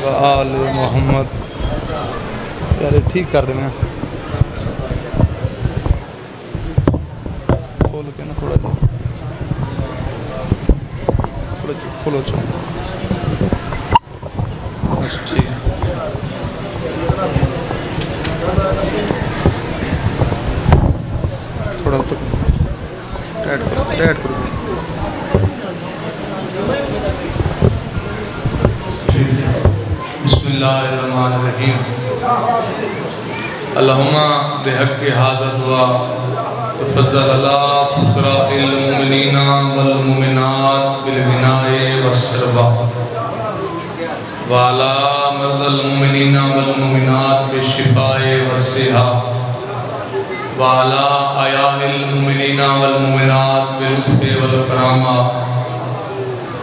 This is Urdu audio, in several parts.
و آل محمد. یار ٹھیک کر رہے ہیں کھول کے نا تھوڑا جا کھولو چاہوں بس ٹھیک تھوڑا تک ٹائٹ کرو بسم اللہ الرحمن الرحیم. اللہم بحق ھذا الدعاء تفضل علی فقراء المؤمنین والمؤمنات بالغناء والسربا وعلی مرضى المؤمنین والمؤمنات بالشفاء والصحة وعلى أحياء المؤمنين والمؤمنات باللطف والكرامة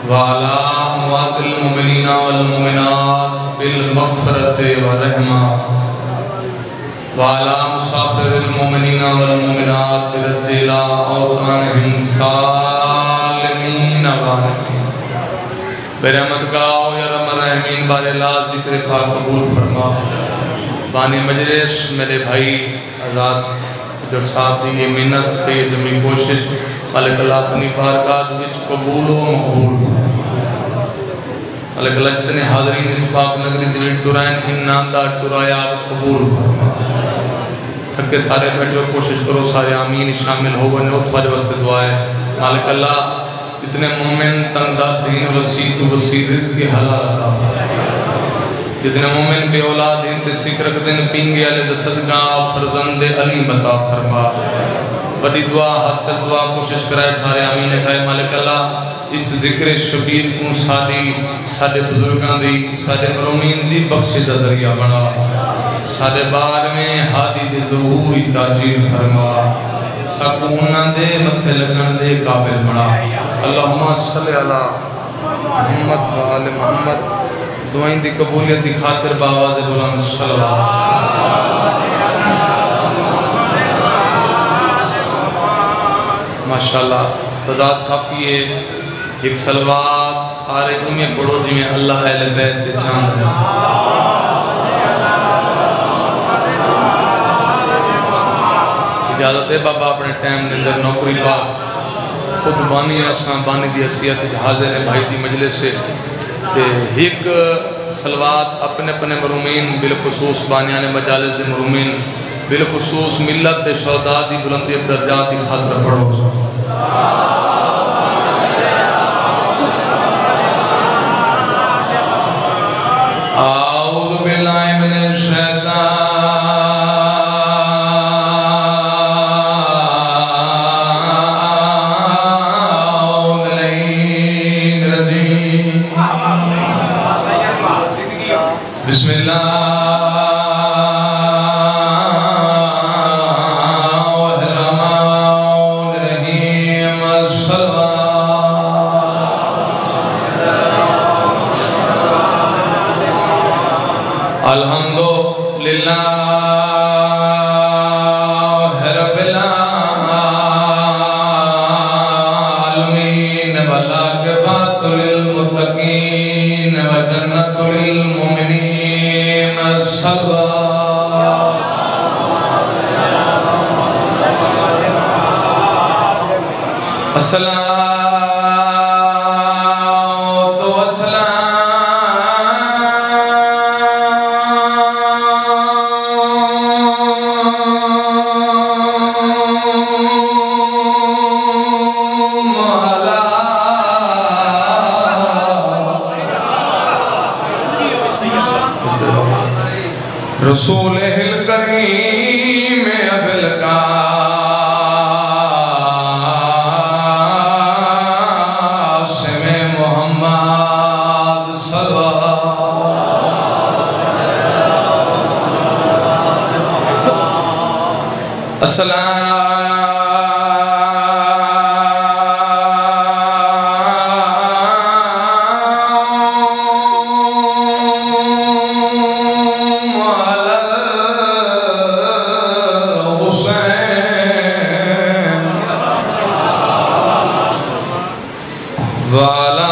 وعلى أموات المؤمنين والمؤمنات بالمغفرة والرحمة وعلى مسافر المؤمنين والمؤمنات برد إلى أوطانهم سالمين غانمين. برحمت کا یا رحم الرحمین بار اللہ ذکر پاک قبول فرما. بانی مجلس میرے بھائی آزاد در صاحب دی یہ محنت سے دمی کوشش مالک اللہ اپنی بارگاہ وچ قبول و مقبول. مالک اللہ جتنے حاضرین اس پاک نگری دی وچ ٹرائن انہاں دا ٹرایا قبول فرما. تھکے سارے بیٹھو کوشش کرو سارے آمین شامل ہو بنے اتفاج واسطے دعا ہے. مالک اللہ جتنے مومن تنگ داستین وسیع تو وسیع رزق حلال عطا فرما. جتنے مومن بے اولاد انتے سکھ رکھ دن پینگے علی دستگاہ فرزند علی بتا فرما. بڑی دعا حسد دعا کوشش کرائے سارے آمین کھائے. مالک اللہ اس ذکر شفیع کو سارے بزرگاں دی سارے مرومین دی بخش دا ذریعہ بنا. سارے بار میں حادی دے ظہوری تاجیر فرما. سکو انہاں دے متھے لگن دے قابل بنا. اللہم صلی اللہ محمد و آل محمد. دعائیں دی قبولیت دی خاطر باواز بلند صلوات. ماشاءاللہ تعداد کافی ہے. ایک صلوات سارے میں پڑھو جی میں اللہ اہل بیت دے چاند ہے. اجازت ہے بابا اپنے ٹائم اندر نوکری پا خود بانی اساں بانی دی حیثیت حاضر ہے بھائی دی مجلس سے. ایک صلوات اپنے اپنے مرومین بالخصوص بانیان مجالس دے مرومین بالخصوص ملت دے شہداء دی بلندی درجات دی خاطر پڑھو. اعوذ باللہ من الشیطان بسم اللہ الرحمن الرحیم. الحمدللہ رب العالمین والعاقبۃ للمتقین وجنۃ للمؤمنین. الصلاة والسلام على رسولہ الکریم ابی القاسم محمد صلی اللہ وعلى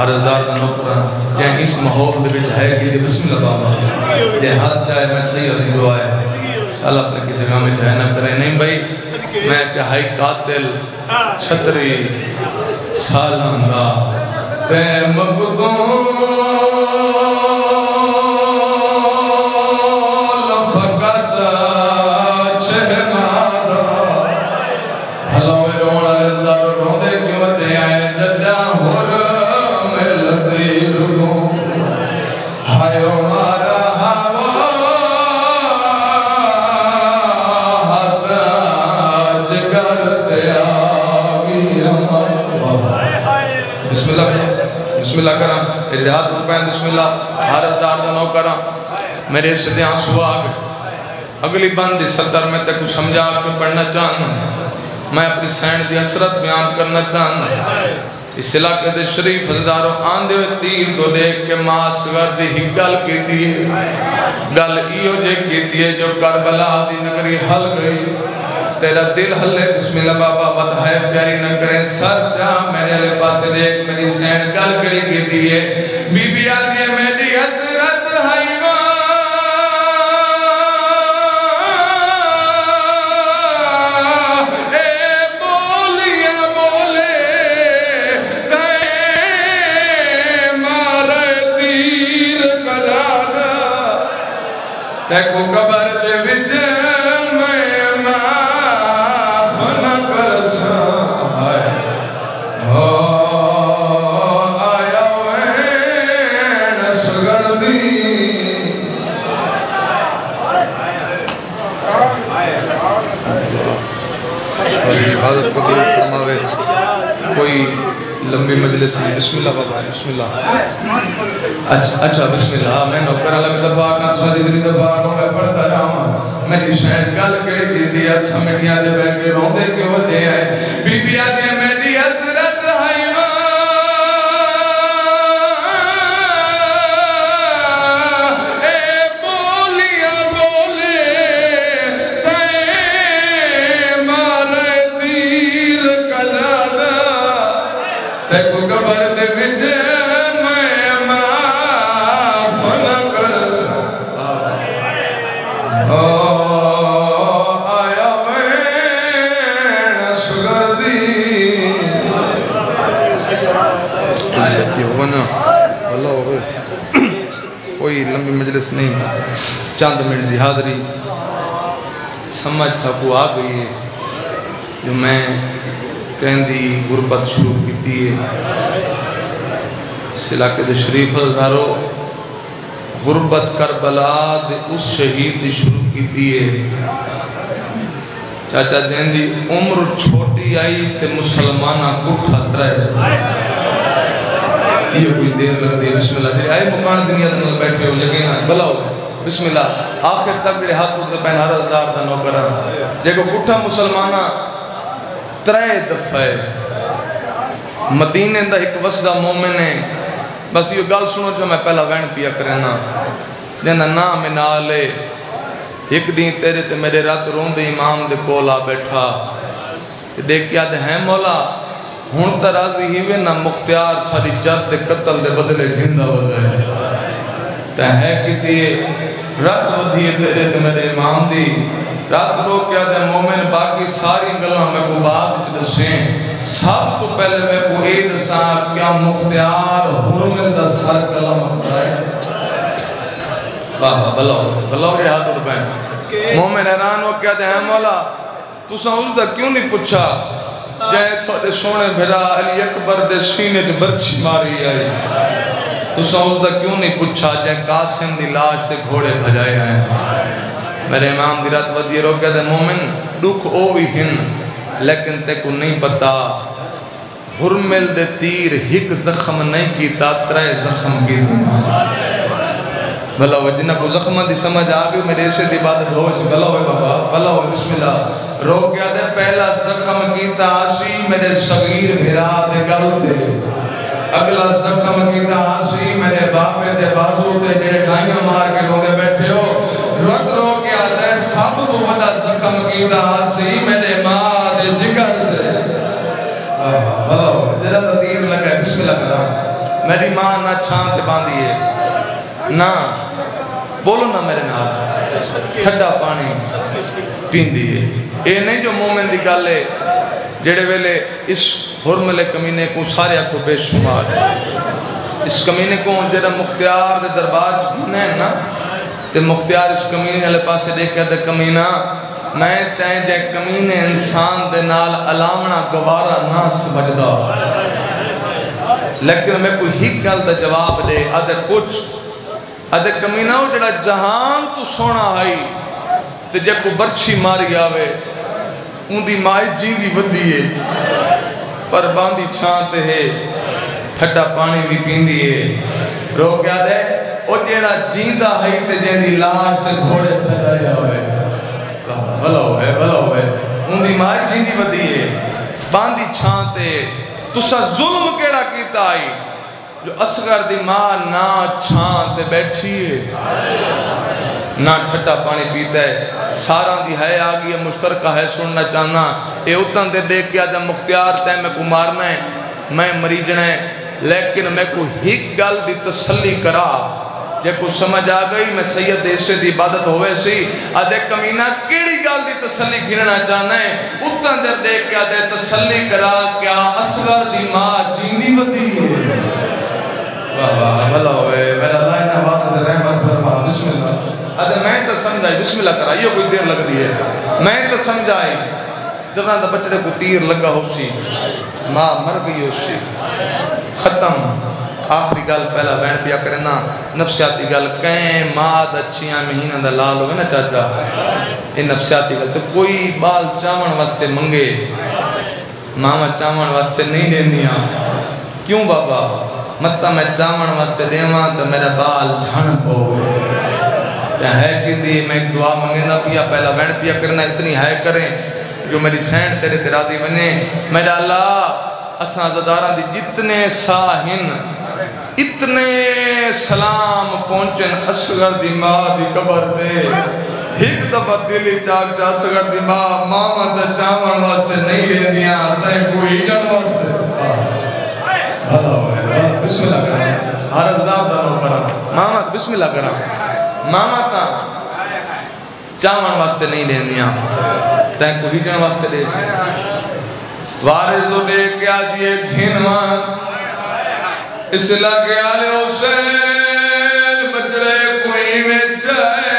عرضدار دا نوکران کہ اس ماحول دے وچ ہے کہ بسم اللہ بابا یہ ہاتھ چاہے میں صحیح دی دعا ہے اللہ اپنے کی جگہ میں چاہے نہ کرے نہیں بھائی میں انتہائی قاتل چھتری سالاں دا تے مقدول فقط چہنا دا ہلوے رونا رضدار روندے کیوں دے آئے جدہ ہر مل دیر گو ہائیو مارا ہوا ہاتھ جگر دیا بسم اللہ بسم اللہ کرام اتحاد رکھیں بسم اللہ حارت دار دنوں کرام میرے صدی آنسو آگئے اگلی بندی سطر میں تے کچھ سمجھا کے پڑھنا چاہنا میں اپنی سینڈ دی حسرت بیان کرنا چاہنا اس علاقے دے شریف حضداروں آندے ہوئے تیر دو دیکھ کے ماں سگر دی ہی گل کی دیئے گل ایو جے کی دیئے جو کربلا دی نگری حل گئی تیرا دل حلے بسم اللہ بابا بدھائے پیاری نہ کریں سر جا میرے لے پاس دیکھ میری سین گل کری کی دیئے بی بی آدھے میری حسرت حیوان اے بولیاں بولے تے مارے تیر کلانا تے کو قبر دے وچ حضرت قبول فرماوے کوئی لمبی مجلس میں بسم اللہ بابا بسم اللہ اچھا بسم اللہ میں نوکر اللہ میں دفاع کا تو ساری دنی دفاع کو میں پڑھتا رہا ہوں میری شہر گل کڑی کی دیا سمٹیاں دے بیٹھ کے روندے کیوں دے آئے بی بی آدھے میری حسرت کوئی لمبی مجلس نہیں چاند منٹ دی حاضری سمجھ تھا کو آ گئی ہے جو میں کہندی غربت شروع کی دیئے اس علاقے دے شریف حضدارو غربت کربلا دے اس شہید دی شروع کی دیئے چاچا جہندی عمر چھوٹی آئی تے مسلمانہ کٹھا ترے یہ کوئی دیر لگ دی بسم اللہ جی آئے مکان دنیا دنیا بیٹھے ہو یقینا بلاؤ بسم اللہ آخر تک میرے ہاتھ ہوتے پہن حضرت دار دنوں کرا جے کو کٹھا مسلمانہ ترے دفعے مدینے دا ایک وسدہ مومن ہے بس یہ گال سنو جو میں پہلا وین پیا کرنا جنہ نام نالے ایک دین تیرے تے میرے رات رون دے امام دے کولا بیٹھا دیکھ کیا دے ہیں مولا ہون ترازی ہی وے نہ مختیار تھاری جد دے قتل دے بدلے گھندہ بدلے تے ہے کی دیئے رات ودھیے تیرے تے میرے امام دی رات رو کیا دے مومن باقی ساری گلوں میں کو بات دسیں سب تو پہلے میں کو عید صاحب کیا مختیار حرمل دا سار کلام اکھتائے بابا بلاؤ یہ ہاتھ اٹھائیں مومن حیران ہو کیا دے ہیں مولا تو سمجھ دا کیوں نہیں پوچھا جائے تھوڑے سونے بھیرا علی اکبر دے سینے جو برچی ماری آئی تو سمجھ دا کیوں نہیں پوچھا جائے قاسم دی لاش دے گھوڑے بھجائے آئے میرے امام دی رات ودی رو کہتے ہیں مومن دکھ اوی ہن لیکن تے کو نہیں پتا ہرمل دے تیر ہک زخم نہیں کیتا ترے زخم کیتا بھلا ہوئے جنہ کو زخمہ دی سمجھ آگے میرے اسے دی بات دھوش بھلا ہوئے بابا بھلا ہوئے بسم اللہ رو کیا دے پہلا زخم کیتا آسی میرے صغیر بھیرا دے گل دے اگلا زخم کیتا آسی میرے باپے دے بازو دے جڑے ڈائیاں مار کے رو دے بیٹھے ہو رت رو کیا دے سب تو بڑا زخم کیتا سی میرے ماں دے جگر دے بھلا ہوئے جرا تو تیر لگا ہے بسم اللہ کرا میری ماں نہ چھانت باندھی ہے نہ بولو نہ میرے نال ٹھڈا پانی پیندی ہے اے نہیں جو مومن دی گل ہے جڑے ویلے اس حرملے کمینے کو سارے کو بے شمار ہے اس کمینے کو جڑا مختیار دے دربار گھنے نا تے مختیار اس کمینے علیہ پاسے دیکھا دے کمینہ میں تین جے کمینے انسان دے نال علامنا گوارا نہ سمجھدا لیکن میں کوئی ہی گل دا جواب دے آدھے کچھ آدھے کمینہ ہو جڑا جہان تو سونا آئی تے جے کو برچی ماری آوے ان دی مائی جی دی ودی ہے پر باندھی چھانتے ہے ٹھڈا پانی بھی پیندی ہے رو کیا دے او جیڑا جیندہ ہے تے جے دی لاش تے گھوڑے پھیلائے آوے بھلا ہوئے ان دی مائی جی دی ودی ہے باندھی چھانتے تسا ظلم کیڑا کیتا آئی جو اصغر دی ماں نہ چھانتے بیٹھی ہے نہ ٹھٹا پانی پیتا ہے سارا دی ہے آگئی مشترکہ ہے سننا چاہنا اے اتن دے دیکھ کیا جب مختیار تے میں کو مارنا ہے میں مریجنا ہے لیکن میں کو ہی گل دی تسلی کرا جے کو سمجھ آگئی میں سید دیشے دی عبادت ہوئے سی آدھے کمینہ کیڑی گل دی تسلی گھرنا چاہنا ہے اتن دے دیکھ کیا دے تسلی کرا کیا اصغر دی ماں جینی بدی ہے بھلا ہوئے میرا اللہ انہا بات دے رحمت فرما بسم اللہ آدھے میں تو سمجھائی بسم اللہ کرا یہ کوئی دیر لگ دی ہے میں تو سمجھائی جبنا دا بچڑے کو تیر لگا ہو سی ماں مر گئی ہو سی ختم آخری گل پہلا بین پیا کرنا نفسیاتی گل کہیں ماں دا چھیاں مہینہ دا لال ہوئے نا چاچا یہ نفسیاتی گل تو کوئی بال چاون واسطے منگے ماما چاون واسطے نہیں دیندیاں کیوں بابا مطا میں چاون واسطے دیواں تو میرا بال جھنک ہو گئے ہے کہ دی میں دعا منگے نہ پیا پہلا بین پیا کرنا اتنی ہے کریں جو میری سینڈ تیرے تیرادی بنے میرا اللہ اساں زداران دی جتنے ساہن اتنے سلام پہنچن اصغر دی ماں دی قبر دے ایک دفعہ دلی چاک جا اصغر دی ماں ماما دا چاون واسطے نہیں لے دیا تے کوئی جن واسطے بھلا ہوئے بسم اللہ کرا ہر ازدار دانوں کرا ماما بسم اللہ کرا ماما تا چاون واسطے نہیں لے دیا تے کوئی جن واسطے دے وارث تو دے کیا دیئے گھنوان اس لگے آلے حسین بچڑے کوئی میں جائے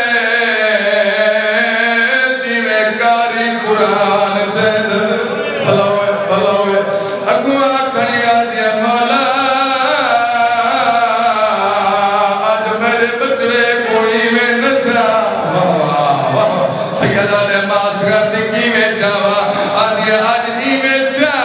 جی میں کاری قرآن چہد بھلا ہوئے اگوہ کھڑیا دیا مولا آج میرے بچڑے کوئی میں نہ جا سیدہ نے ماس کر دی کی میں جاوا آدھی آج ہی میں جا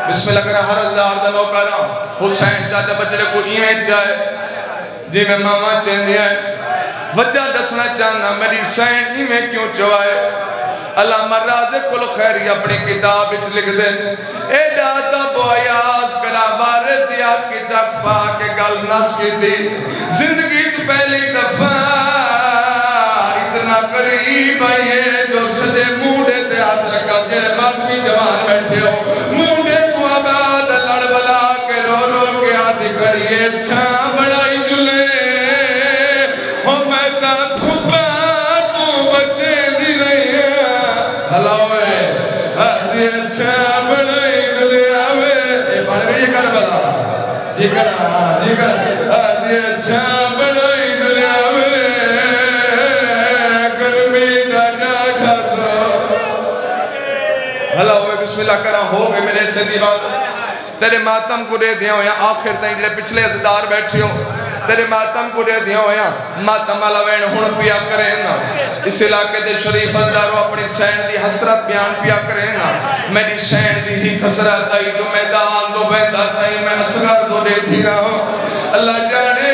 بسم اللہ کرا ہر اللہ دلو کرا حسین چاچا بچڑے کو ایمیں جائے جی میں ماما چین دیا ہے وجہ دسنا چاہنا میری سین ایمیں کیوں چوائے اللہ مراد کل خیری اپنی کتاب اچھ لکھ دے اے داتا بویاز کرا بارے دیا کی جگ پا کے گل نس کی دی زندگی چھ پہلی دفعہ اتنا قریب آئیے جو سجے موڑے تے ہاتھ رکھا جنہیں مادمی جوان بیٹھے ہو موڑے تو آباد لڑ بلا کے رو رو کے آدھی کریے چھاں بڑائی جلے ہو میں تا تھپا تو بچے دی رہی ہے ہلاوے آدھی چھاں بڑائی جلے آوے اے بڑھ گئی کر بلا جی کر آدھی چھاں بڑائی جلے آوے بھلا ہوئے بسم اللہ کرا ہو گئے میرے سے دیوار تیرے ماتم کو دے دیا ہویا آخر تائیں جلے پچھلے ازدار بیٹھے ہو تیرے ماتم کو دے دیا ہویا ماتم والا وین ہون پیا کریں نا اس علاقے دے شریف ازدارو اپنی سین دی حسرت بیان پیا کریں نا میری سین دی ہی حسرت آئی تو میدان دو بیندہ تائیں میں اصغر دو دے تھی رہا ہوں اللہ جانے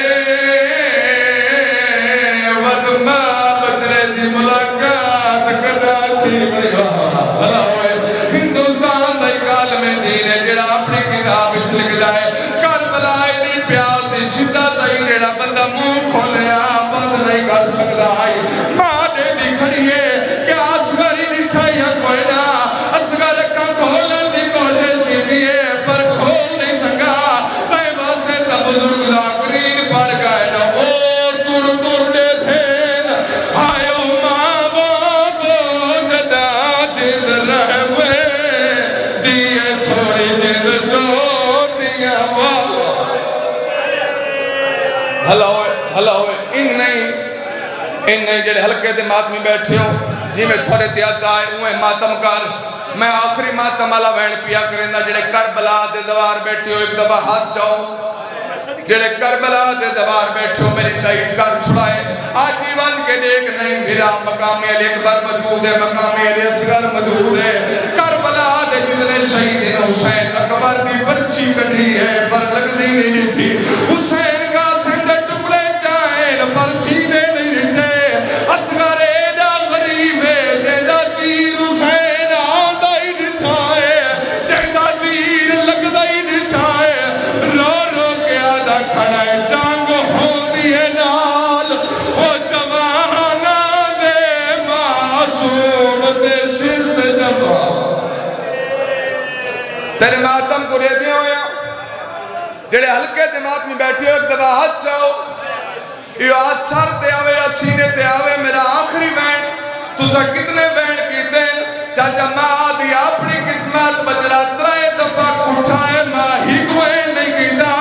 ودمہ بچرے دی ملاقات کدا تھی بڑی بھلا ہوئے ہندوستان دائی کال میں دین ہے جڑا اپنی کتاب اچھ لکھ جائے جڑا بندہ منہ کھولیا بند نہیں کر سکتا ہے ماں دے دی کھڑیے کہ اصغر ہی نہیں تھا یا کوئی نہ اصغر کا کھولن دی کوشش کی دیئے پر کھول نہیں سکا میں واسطے تا بزرگ ذاکرین پڑھ گئے نا او تر تر دے تھین آئیو ماں بابو جدا جد رہوے دیئے تھوڑی جد چوتیاں ہلا ہوئے ان نہیں جڑے ہلکے دے ماتمی بیٹھے ہو جی میں تھوڑے تیاد آئے اوہیں ماتم کر میں آخری ماتم اللہ وین پیا کریں دا جڑے کربلا دے دوار بیٹھے ہو ایک دفعہ ہاتھ جاؤ جڑے کربلا دے دوار بیٹھے ہو میری تائید کر چھڑائے آج ایوان کے دیکھ نہیں میرا مقامی علی اکبر مدود ہے مقامی علی اصغر مدود ہے کربلا دے جتنے شہیدین حسین اکبر دی بچی کٹھی ہے پر لگ دی نہیں تھی حسین کا سنڈے ٹکڑے جائیں پر تھینے نہیں تھے اصغر ایڈا غریب ہے جیدہ تیر حسین آدھا ہی نتھائے جیدہ تیر لگ دائی نتھائے رو رو کے آدھا کھڑا ہے جانگ ہو دیئے نال او جوانا دے معصوم دے شست جبا تیرے ماتم کو ریدے ہوئے جڑے ہلکے دماغ میں بیٹھے ہو ایک دبا ہاتھ چاہو یہ آج سر تے آوے یا سینے تے آوے میرا آخری بین تُسا کتنے بین کی دن چاچا ماں آدھی اپنی قسمت بجڑا ترائے دفعہ کٹھائے ماں ہی کوئے نہیں گیدہ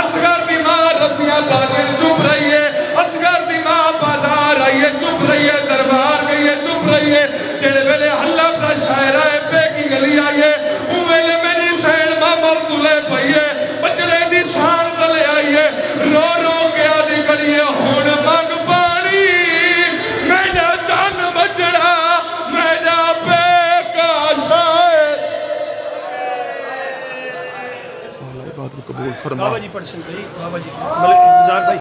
اصغر دی ماں رسیاں باغیں چپ رہی ہے اصغر دی ماں بازار آئی ہے چپ رہی ہے دربار گئی ہے چپ رہی ہے جڑے ویلے اللہ کا شاعرہ پہ کی گلی آئی ہے ویلے میری سین ماں مرتولے پہیے بچڑے دی شان تلے آئی ہے رو رو کے آدھی کریے ہون مانگ پانی میرا جان بچڑا میرا پہ کا شاعر اللہ عبادت قبول فرما بابا جی پڑھ سکتے بابا جی ملک انتظار بھائی